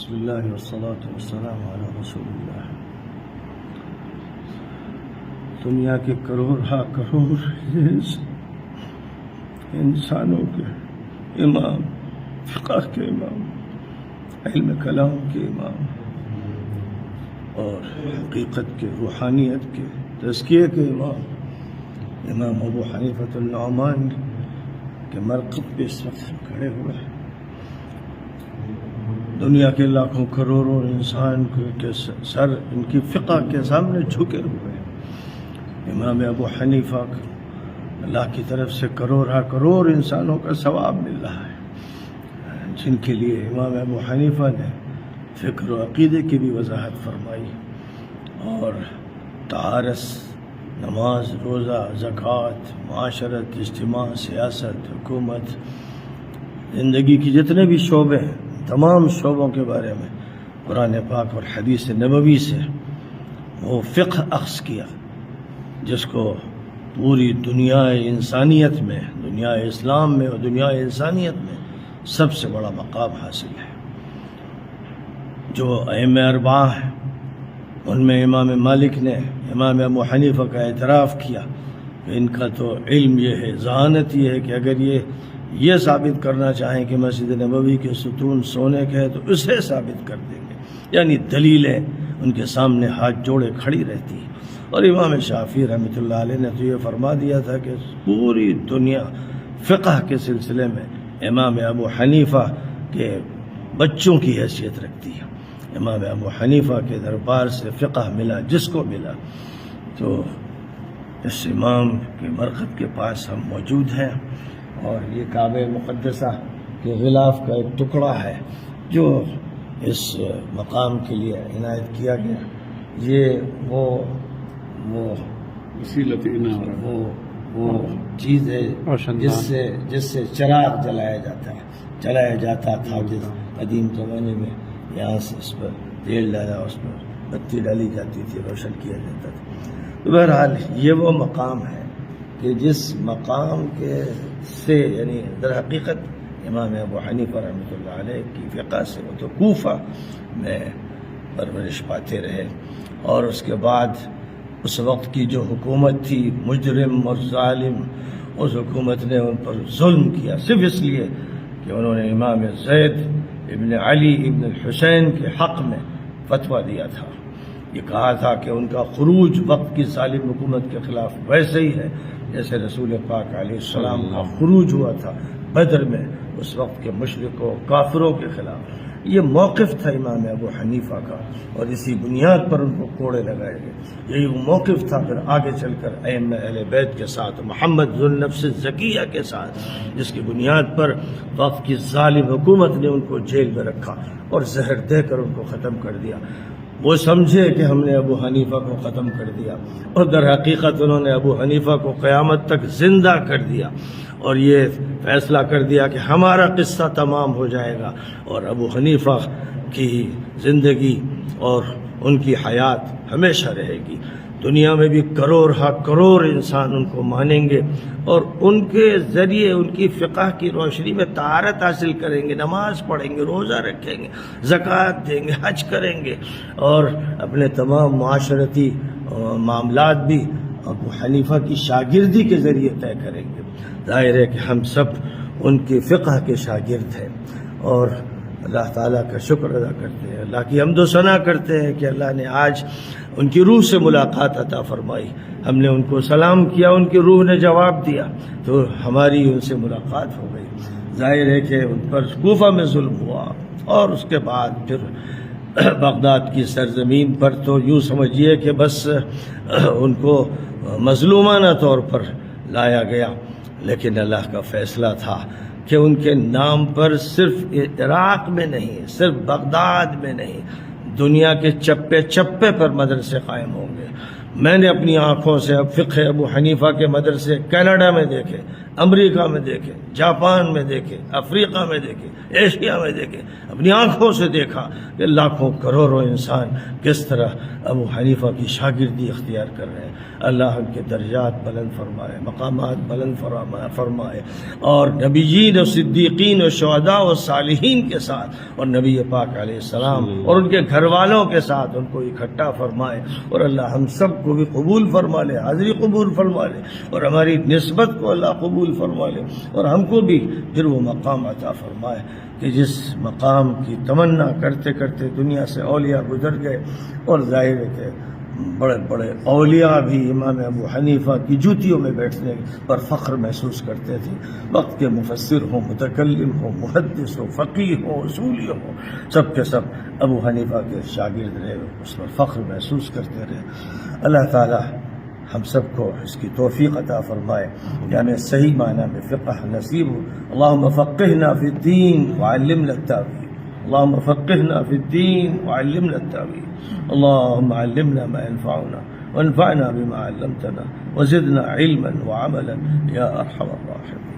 بسم اللہ والصلاة والسلام علی رسول اللہ. دنیا کے کروڑ انسانوں کے امام، فقہ کے امام، علم کلام کے امام اور حقیقت کے، روحانیت کے، تزکیے کے امام ابو حنیفہ النعمان کے مرقد پہ اس وقت کھڑے ہوئے ہیں. دنیا کے لاکھوں کروڑوں انسان کے سر ان کی فقہ کے سامنے جھکے ہوئے ہیں. امام ابو حنیفہ اللہ کی طرف سے کروڑ انسانوں کا ثواب مل رہا ہے، جن کے لیے امام ابو حنیفہ نے فکر و عقیدے کی بھی وضاحت فرمائی، اور تعارض، نماز، روزہ، زکوٰۃ، معاشرت، اجتماع، سیاست، حکومت، زندگی کی جتنے بھی شعبے ہیں، تمام شعبوں کے بارے میں قرآن پاک اور حدیث نبوی سے وہ فقہ اخذ کیا، جس کو پوری دنیا انسانیت میں، دنیا اسلام میں اور دنیا انسانیت میں سب سے بڑا مقام حاصل ہے. جو ائمہ اربعہ ہیں ان میں امام مالک نے امام ابو حنیفہ کا اعتراف کیا کہ ان کا تو علم یہ ہے، ذہانت یہ ہے کہ اگر یہ ثابت کرنا چاہیں کہ مسجد نبوی کے ستون سونے کے ہیں تو اسے ثابت کر دیں گے. یعنی دلیلیں ان کے سامنے ہاتھ جوڑے کھڑی رہتی ہیں. اور امام شافعی رحمۃ اللہ علیہ نے تو یہ فرما دیا تھا کہ پوری دنیا فقہ کے سلسلے میں امام ابو حنیفہ کے بچوں کی حیثیت رکھتی ہے. امام ابو حنیفہ کے دربار سے فقہ ملا جس کو ملا. تو اس امام کے مرقد کے پاس ہم موجود ہیں، اور یہ کعبہ مقدسہ کے غلاف کا ایک ٹکڑا ہے جو اس مقام کے لیے عنایت کیا گیا. یہ وہ چیز ہے جس سے چراغ جلایا جاتا تھا. جس قدیم زمانے میں یہاں سے اس پر تیل ڈالا، اس پر بتی ڈالی جاتی تھی، روشن کیا جاتا تھا. بہرحال یہ وہ مقام ہے کہ جس مقام کے سے یعنی در حقیقت امام ابو حنیفہ رحمۃ اللہ علیہ کی فقہ سے وہ تو کوفہ میں پرورش پاتے رہے، اور اس کے بعد اس وقت کی جو حکومت تھی مجرم اور ظالم، اس حکومت نے ان پر ظلم کیا صرف اس لیے کہ انہوں نے امام زید ابن علی ابن الحسین کے حق میں فتویٰ دیا تھا. یہ کہا تھا کہ ان کا خروج وقت کی ظالم حکومت کے خلاف ویسے ہی ہے جیسے رسول پاک علیہ السلام کا خروج ہوا تھا بدر میں اس وقت کے مشرکوں کافروں کے خلاف. یہ موقف تھا امام ابو حنیفہ کا، اور اسی بنیاد پر ان کو کوڑے لگائے گئے. یہی وہ موقف تھا پھر آگے چل کر ائمہ اہل بیت کے ساتھ، محمد ذو النفس الزکیہ کے ساتھ، جس کی بنیاد پر وقت کی ظالم حکومت نے ان کو جیل میں رکھا اور زہر دے کر ان کو ختم کر دیا. وہ سمجھے کہ ہم نے ابو حنیفہ کو ختم کر دیا، اور در حقیقت انہوں نے ابو حنیفہ کو قیامت تک زندہ کر دیا، اور یہ فیصلہ کر دیا کہ ہمارا قصہ تمام ہو جائے گا، اور ابو حنیفہ کی زندگی اور ان کی حیات ہمیشہ رہے گی. دنیا میں بھی کروڑ انسان ان کو مانیں گے، اور ان کے ذریعے ان کی فقہ کی روشنی میں طہارت حاصل کریں گے، نماز پڑھیں گے، روزہ رکھیں گے، زکوٰۃ دیں گے، حج کریں گے، اور اپنے تمام معاشرتی معاملات بھی ابو حنیفہ کی شاگردی کے ذریعے طے کریں گے. ظاہر ہے کہ ہم سب ان کی فقہ کے شاگرد ہیں، اور اللہ تعالیٰ کا شکر ادا کرتے ہیں، اللہ کی حمد و ثنا کرتے ہیں کہ اللہ نے آج ان کی روح سے ملاقات عطا فرمائی. ہم نے ان کو سلام کیا، ان کی روح نے جواب دیا، تو ہماری ان سے ملاقات ہو گئی. ظاہر ہے کہ ان پر کوفہ میں ظلم ہوا، اور اس کے بعد پھر بغداد کی سرزمین پر تو یوں سمجھیے کہ بس ان کو مظلومانہ طور پر لایا گیا. لیکن اللہ کا فیصلہ تھا کہ ان کے نام پر صرف عراق میں نہیں، صرف بغداد میں نہیں، دنیا کے چپے چپے پر مدرسے قائم ہوں گے. میں نے اپنی آنکھوں سے اب فقہ ابو حنیفہ کے مدرسے کینیڈا میں دیکھے، امریکہ میں دیکھے، جاپان میں دیکھے، افریقہ میں دیکھے، ایشیا میں دیکھے، اپنی آنکھوں سے دیکھا کہ لاکھوں کروڑوں انسان کس طرح ابو حنیفہ کی شاگردی اختیار کر رہے ہیں۔ اللہ ان کے درجات بلند فرمائے، مقامات بلند فرمائے، اور نبیین و صدیقین و شہداء و صالحین کے ساتھ اور نبی پاک علیہ السلام اور ان کے گھر والوں کے ساتھ ان کو اکٹھا فرمائے، اور اللہ ہم سب کو بھی قبول فرما لے، حاضری قبول فرما لے، اور ہماری نسبت کو اللہ قبول فرما لے، اور ہم کو بھی پھر وہ مقام عطا فرمائے کہ جس مقام کی تمنا کرتے کرتے دنیا سے اولیاء گزر گئے، اور ظاہر ہے کہ بڑے بڑے اولیاء بھی امام ابو حنیفہ کی جوتیوں میں بیٹھنے پر فخر محسوس کرتے تھے۔ وقت کے مفسر ہوں، متکلم ہوں، محدث ہوں، فقیہ ہوں، اصولی ہوں، سب کے سب ابو حنیفہ کے شاگرد رہے، اس پر فخر محسوس کرتے رہے۔ اللہ تعالی ہم سب کو اس کی توفیق عطا فرمائے کہ ہمیں صحیح معنی میں فقہ نصیب ہو۔ اللہم فقہنا فی الدین وعلمنا التاویل، اللہم فقہنا فی الدین وعلمنا التاویل، اللہم علمنا ما ينفعنا وانفعنا بما علمتنا وزدنا علما وعملا یا ارحم الراحمین۔